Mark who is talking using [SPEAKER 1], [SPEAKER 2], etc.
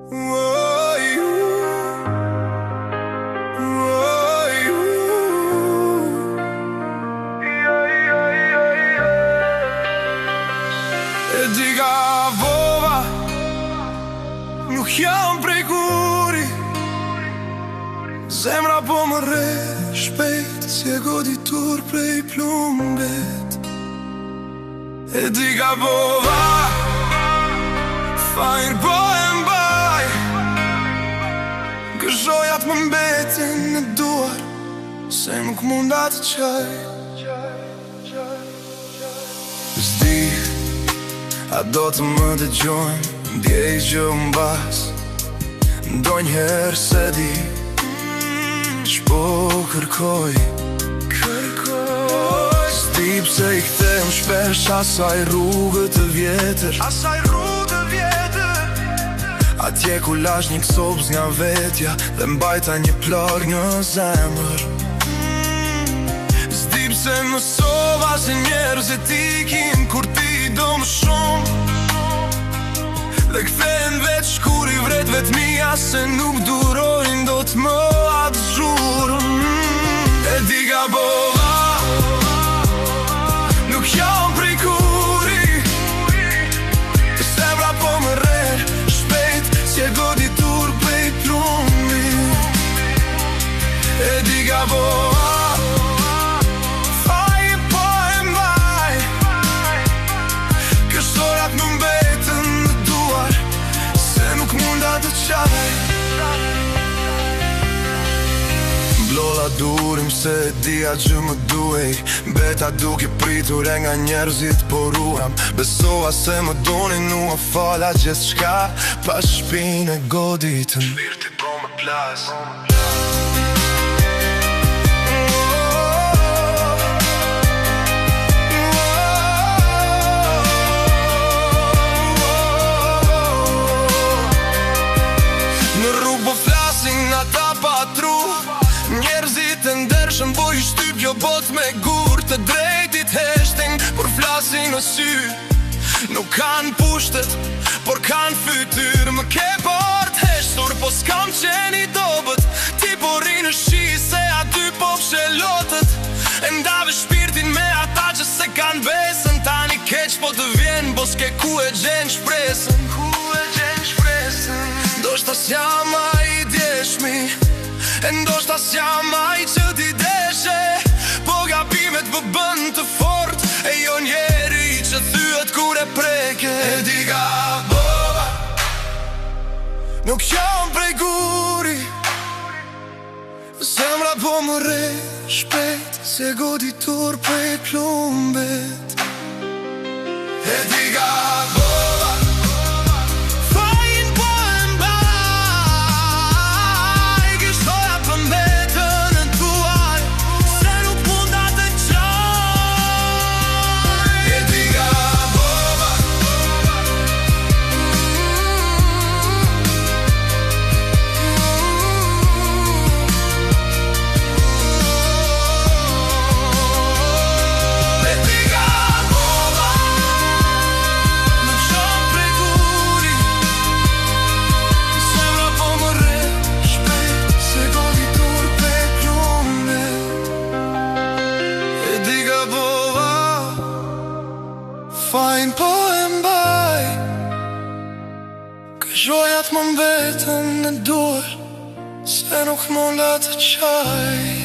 [SPEAKER 1] E di ka vova, nuk jam prej guri. Zemra po më re shpejt, si e goditur prej plumbet. E di ka vova, fajr po e mbaj, gëzhojat më mbetin në duar, se nuk munda të qaj. Zdi, a do të më dëgjojnë, ndjej që mbas, ndonjëherë se di ç'po kërkoj. S'di pse i kthehem shpesh asaj rrugë të vjetër, atje ku lash një kësobz nga vetja dhe mbajta një plak në zemër. S'di pse mësova se njerëzit ikin kur ti do më shumë, dhe kthehen veç kur i vret vetmia, se nuk durojnë do të më atë zhurën. E di ka bova, nuk jam prej kuri, zemra po më rrer shpejt, si e goditur prej plumbi. E di ka bova, fajin po e mbaj, kështorat më mbetën në duar, se nuk munda të qaj. Mblolla durim se dia që më duhej, beta duke pritur e nga njerëzit po ruam. Besova se më donin, u fala gjithçka, pa shpinë e goditën shpirti po më plas. Në rrugë po flasin ata pa tru, njerëzit e ndershëm po i shtyp kjo bot me gur. Të drejtit heshtin, por flasin në sy, nuk kanë pushtet, por kanë fytyr. Më ke bart heshtur, po s'kam qeni dobet, ti po ri në shi se aty po pshelotët. E ndave shpirtin me ata që se kanë besën, tani keq po të vjen, po s'ke ku e gjen shpresën. Ndoshta s'jam ai djeshmi, e ndoshta s'jam ai që ti deshe, po gabimet më bën të fort, e jo njeri që thyet kur e preke. E di ka bova, nuk jam prej guri, zemra po më re shpejt, si e goditur prej plumbet. E di ka bova, fajin po e mbaj, gëzhojat më mbetën në duar, se nuk munda të qaj.